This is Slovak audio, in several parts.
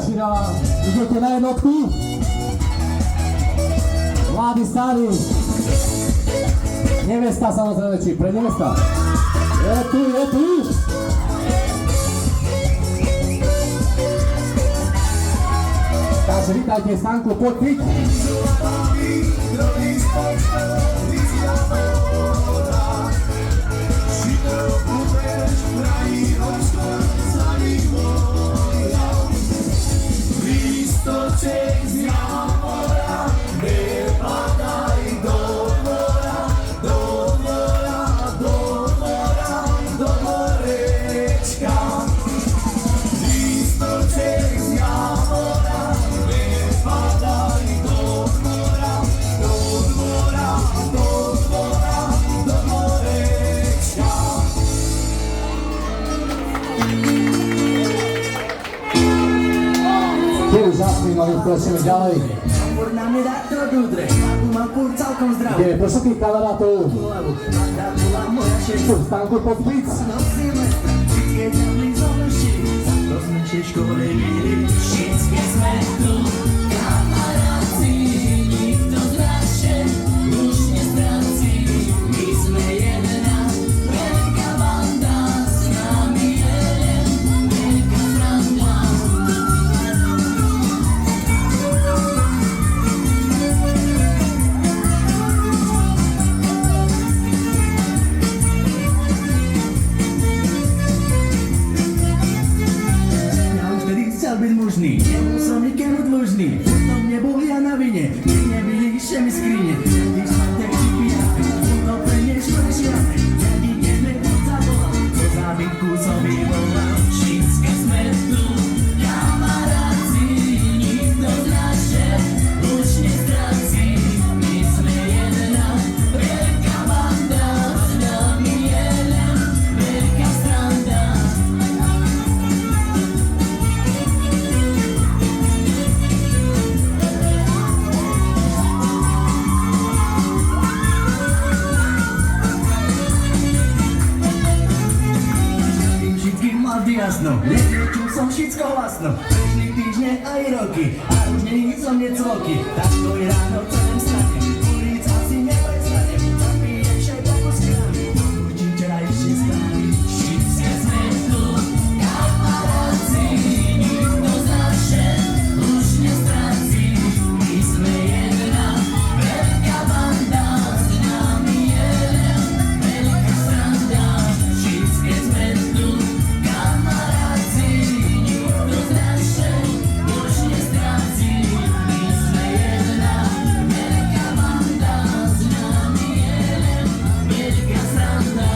Širava, idete na jednotku? Mladý, starý. Nevesta samozrejme, či pre nevesta. Je tu, je tu. Takže vítajte, Stanku, poď piť. Mali prosíme ďalej. Je pro všetkých kamarátov. Stanku podpic. Všetky sme tu, kamaráci, nikto z nás už nestráci. My sme jedna veľká banda, s nami je len veľká sranda. Byť mužný, nebol som nikému dlužný, potom nebol ja na vine, ty nebyli všemi skrine, keď som tak pijame, to pre niečo nešiame, ja ideme pod zavolal, do zábytku som vyvolal. Všetky sme tu, kamaráci, nikto z nás už nestráci. My sme jedna veľká banda, s nami je len veľká sranda. Jasno, neviečil som všetko vlastno, bežný týždne aj roky, a už nie som necvoky, tak to je ráno celém stane, ulica si neprestanem, zapijem všetko po skrami, určite rajšie strany. Všetky sme tu, kamaráci, nikto z nás už nestráci. My sme jedna veľká banda, s nami je len veľká sranda. Všetky sme tu, kamaráci, nikto z nás už nestráci. My sme jedna veľká banda, s nami je len veľká sranda.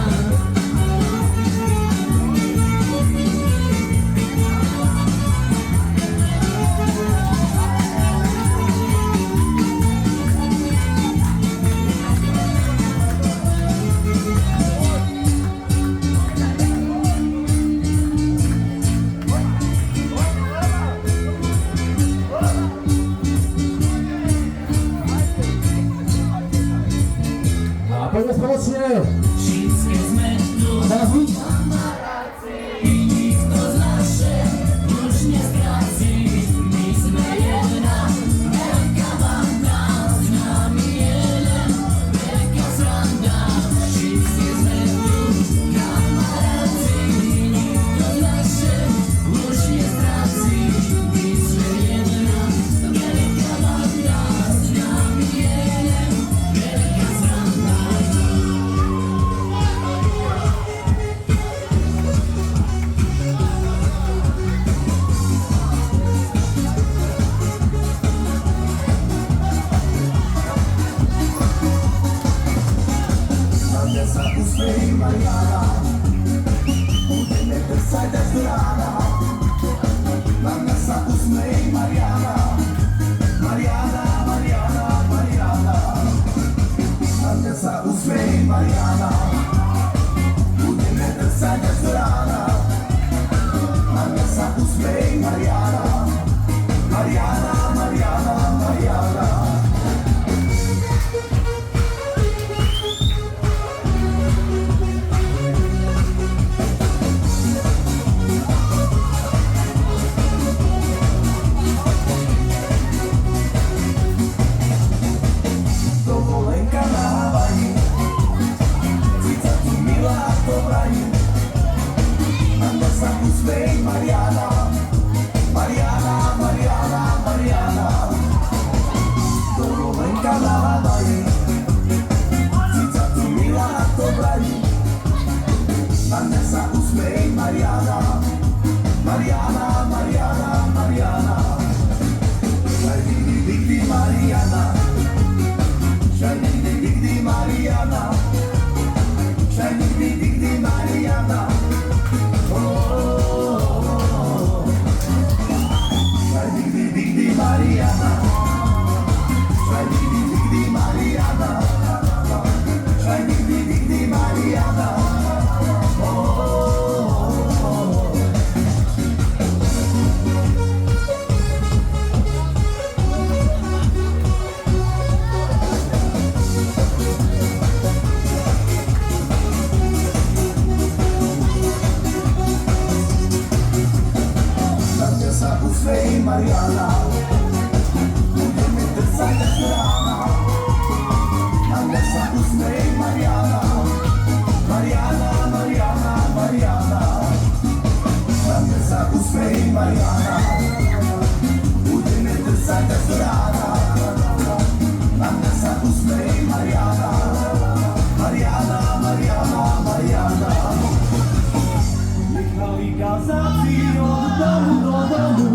A poďme spoločne. Všetky sme tu, Teraz vy. kamaráci, nikto z nás už nestráci. My sme jedna veľká banda, s nami je len veľká sranda. Všetky sme tu, kamaráci, nikto z nás už nestráci. My sme jedna veľká banda, s nami je len veľká sranda. Sa usmej Mariana, budeme prsať až do rána. Na mňa sa usmej Mariana, Mariana, Mariana, Mariana. Na mňa sa usmej Mariana, budeme prsať až do rána. Na mňa sa usmej Mariana, Mariana, Mariana, Mariana. Mariana, Mariana, Mariana, Mariana. Shiny, digdy, Mariana. Shiny, digdy, Mariana. Shiny, digdy, Mariana. Oh, shiny, digdy, Mariana. Shiny, digdy, Mariana. Shiny, digdy, Mariana. Sa ósmej Mariana, będziemy wracać do rana. Nagle sa ósmej Mariana, Mariana, Mariana, Mariana. Nagle sa ósmej Mariana, będziemy wracać do rana. Nagle sa ósmej Mariana, Mariana, Mariana, Mariana. Jechali kazaci od domu do domu,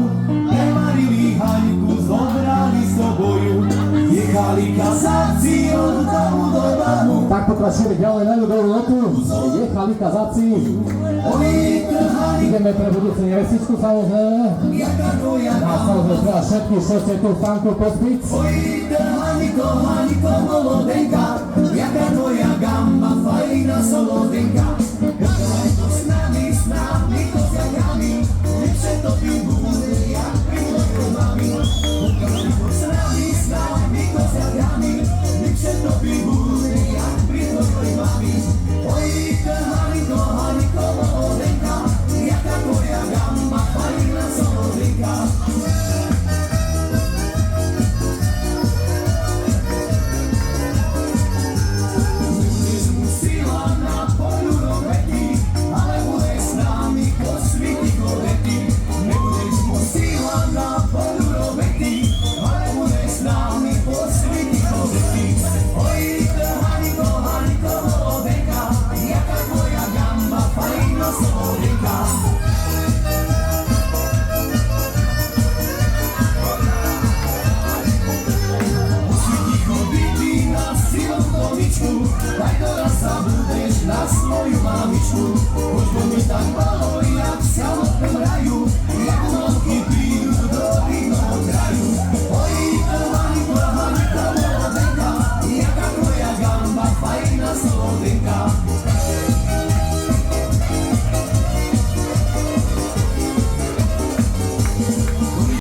premarili Haňku, zobrali soboju. Jechali kazaci od domu do domu, Tak pokračujeme ďalej na ľudovú notu. Jechali kazáci. oni trhali, Ideme pre budúcu nevestičku samozrejme. jaka tvoja A samozrejme treba všetkých, čo ste tu v tanku pospiť. Oj, trhaniko, Haňko, molodenka, jaka tvoja gamba, fajná solodenka. Hraj to s nami to s ťahami, lepšie to pivu.